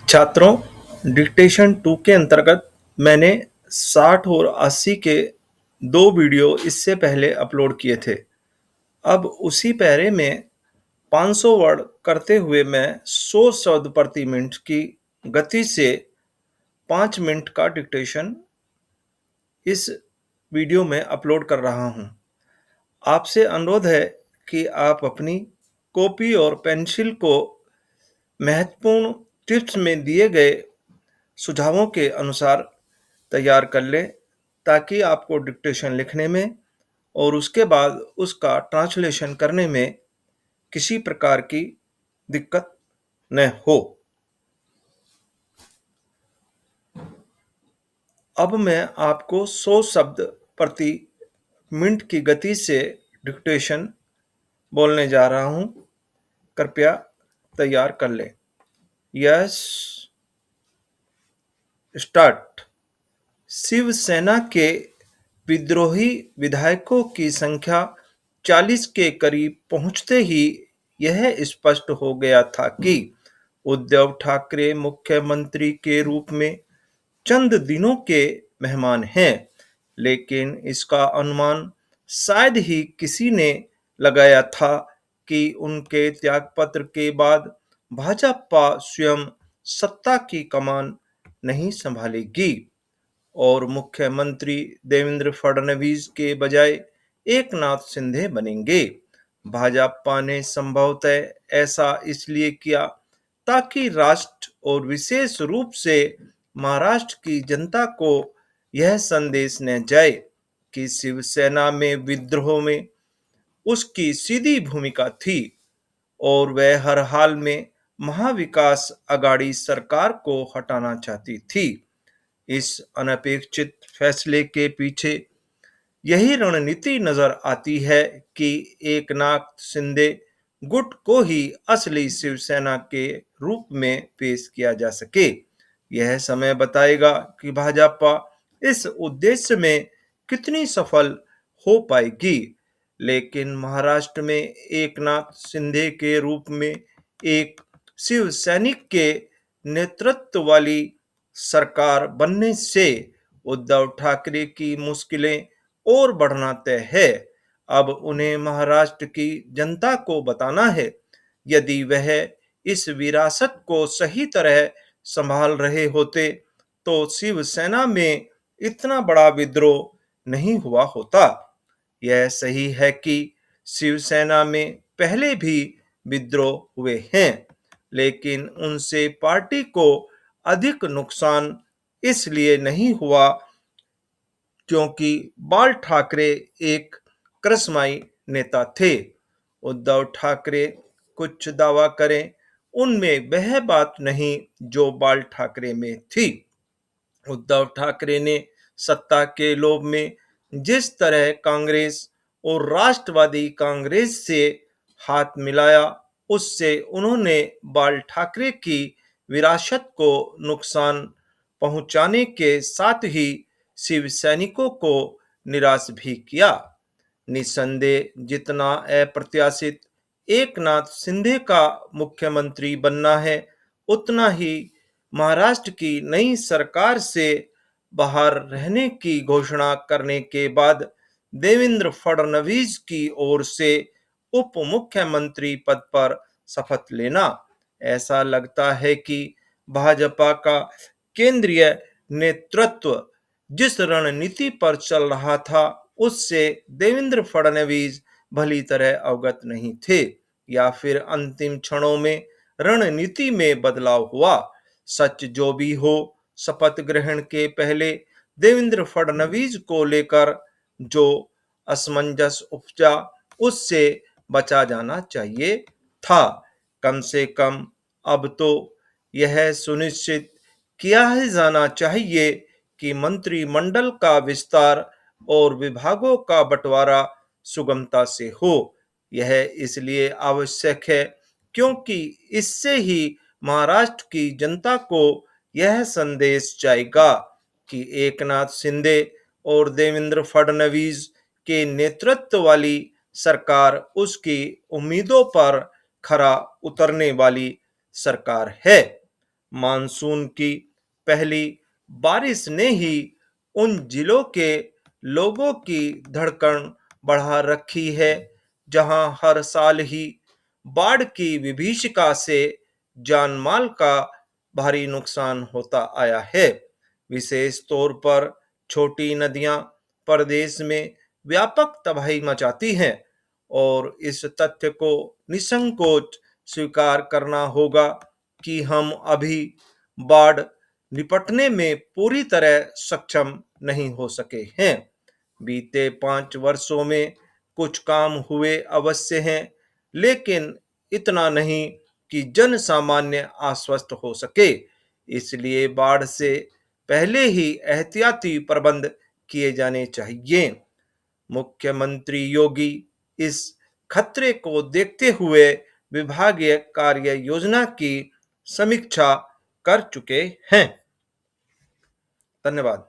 छात्रों, डिक्टेशन 2 के अंतर्गत मैंने 60 और 80 के 2 वीडियो इससे पहले अपलोड किए थे। अब उसी पैरे में 500 वर्ड करते हुए मैं 100 शब्द प्रति मिनट की गति से 5 मिनट का डिक्टेशन इस वीडियो में अपलोड कर रहा हूँ। आपसे अनुरोध है कि आप अपनी कॉपी और पेंसिल को महत्वपूर्ण टिप्स में दिए गए सुझावों के अनुसार तैयार कर लें ताकि आपको डिक्टेशन लिखने में और उसके बाद उसका ट्रांसलेशन करने में किसी प्रकार की दिक्कत न हो। अब मैं आपको 100 शब्द प्रति मिनट की गति से डिक्टेशन बोलने जा रहा हूं। कृपया तैयार कर लें। Yes, start. शिवसेना के विद्रोही विधायकों की संख्या 40 के करीब पहुंचते ही यह स्पष्ट हो गया था कि उद्धव ठाकरे मुख्यमंत्री के रूप में चंद दिनों के मेहमान हैं, लेकिन इसका अनुमान शायद ही किसी ने लगाया था कि उनके त्यागपत्र के बाद भाजपा स्वयं सत्ता की कमान नहीं संभालेगी और मुख्यमंत्री देवेंद्र फडणवीस के बजाय एकनाथ शिंदे बनेंगे। भाजपा ने संभवतः ऐसा इसलिए किया ताकि राष्ट्र और विशेष रूप से महाराष्ट्र की जनता को यह संदेश न जाए कि शिवसेना में विद्रोह में उसकी सीधी भूमिका थी और वह हर हाल में महाविकास अघाड़ी सरकार को हटाना चाहती थी। इस अनपेक्षित फैसले के पीछे यही रणनीति नजर आती है कि एकनाथ शिंदे गुट को ही असली शिवसेना के रूप में पेश किया जा सके। यह समय बताएगा कि भाजपा इस उद्देश्य में कितनी सफल हो पाएगी, लेकिन महाराष्ट्र में एकनाथ शिंदे के रूप में एक शिव सैनिक के नेतृत्व वाली सरकार बनने से उद्धव ठाकरे की मुश्किलें और बढ़ना तय है। अब उन्हें महाराष्ट्र की जनता को बताना है, यदि वह इस विरासत को सही तरह संभाल रहे होते तो शिवसेना में इतना बड़ा विद्रोह नहीं हुआ होता। यह सही है कि शिवसेना में पहले भी विद्रोह हुए हैं, लेकिन उनसे पार्टी को अधिक नुकसान इसलिए नहीं हुआ क्योंकि बाल ठाकरे एक करिश्माई नेता थे। उद्धव ठाकरे कुछ दावा करें, उनमें वह बात नहीं जो बाल ठाकरे में थी। उद्धव ठाकरे ने सत्ता के लोभ में जिस तरह कांग्रेस और राष्ट्रवादी कांग्रेस से हाथ मिलाया, उससे उन्होंने बाल ठाकरे की विरासत को नुकसान पहुंचाने के साथ ही शिव सैनिकों को निराश भी किया। निसंदेह जितना अप्रत्याशित एकनाथ शिंदे का मुख्यमंत्री बनना है, उतना ही महाराष्ट्र की नई सरकार से बाहर रहने की घोषणा करने के बाद देवेंद्र फडणवीस की ओर से उप मुख्यमंत्री पद पर शपथ लेना। ऐसा लगता है कि भाजपा का केंद्रीय नेतृत्व जिस रणनीति पर चल रहा था, उससे देवेंद्र फडणवीस भली तरह अवगत नहीं थे या फिर अंतिम क्षणों में रणनीति में बदलाव हुआ। सच जो भी हो, शपथ ग्रहण के पहले देवेंद्र फडणवीस को लेकर जो असमंजस उपजा, उससे बचा जाना चाहिए था। कम से कम अब तो यह सुनिश्चित किया ही जाना चाहिए कि मंत्रिमंडल का विस्तार और विभागों का बंटवारा सुगमता से हो। यह इसलिए आवश्यक है क्योंकि इससे ही महाराष्ट्र की जनता को यह संदेश जाएगा कि एकनाथ शिंदे और देवेंद्र फडणवीस के नेतृत्व वाली सरकार उसकी उम्मीदों पर खरा उतरने वाली सरकार है। मानसून की पहली बारिश ने ही उन जिलों के लोगों की धड़कन बढ़ा रखी है, जहां हर साल ही बाढ़ की विभीषिका से जान माल का भारी नुकसान होता आया है। विशेष तौर पर छोटी नदियां प्रदेश में व्यापक तबाही मचाती हैं, और इस तथ्य को निसंकोच स्वीकार करना होगा कि हम अभी बाढ़ निपटने में पूरी तरह सक्षम नहीं हो सके हैं। बीते 5 वर्षों में कुछ काम हुए अवश्य हैं, लेकिन इतना नहीं कि जन सामान्य आश्वस्त हो सके। इसलिए बाढ़ से पहले ही एहतियाती प्रबंध किए जाने चाहिए। मुख्यमंत्री योगी इस खतरे को देखते हुए विभागीय कार्य योजना की समीक्षा कर चुके हैं। धन्यवाद।